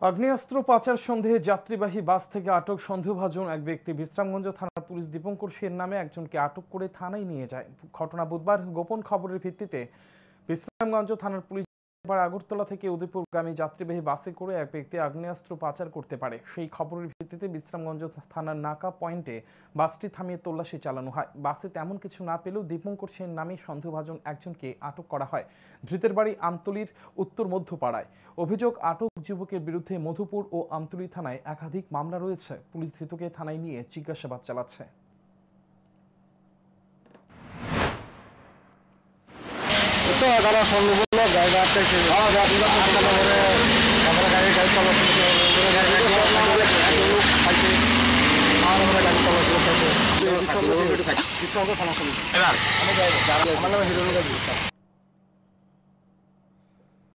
আগ্নেয়াস্ত্র পাচার সন্দেহে যাত্রীবাহী বাস থেকে আটক সন্দেহভাজন এক ব্যক্তি। বিশ্রামগঞ্জ থানার পুলিশ দীপঙ্কর সেন নামে একজনকে আটক করে থানায় নিয়ে যায়। ঘটনা বুধবার গোপন খবরের ভিত্তিতে বিশ্রামগঞ্জ থানার পুলিশ আগরতলা থেকে উদয়পুরগামী যাত্রীবাহী বাসে করে এক ব্যক্তি আগ্নেয়াস্ত্র পাচার করতে পারে সেই খবরের ভিত্তিতে বিশ্রামগঞ্জ থানার নাকা পয়েন্টে বাসটি থামিয়ে তল্লাশি চালানো হয়। বাসে তেমন কিছু না পেলেও দীপঙ্কর সেন নামে সন্দেহভাজন একজনকে আটক করা হয়। ধৃতের বাড়ি আমতলীর উত্তর মধ্যপাড়ায়। অভিযোগ, আটক যুবকের বিরুদ্ধে মধুপুর ও আমতলী থানায় একাধিক মামলা রয়েছে। পুলিশ ধৃতকে থানায় নিয়ে জিজ্ঞাসাবাদ চালাচ্ছে। কিছু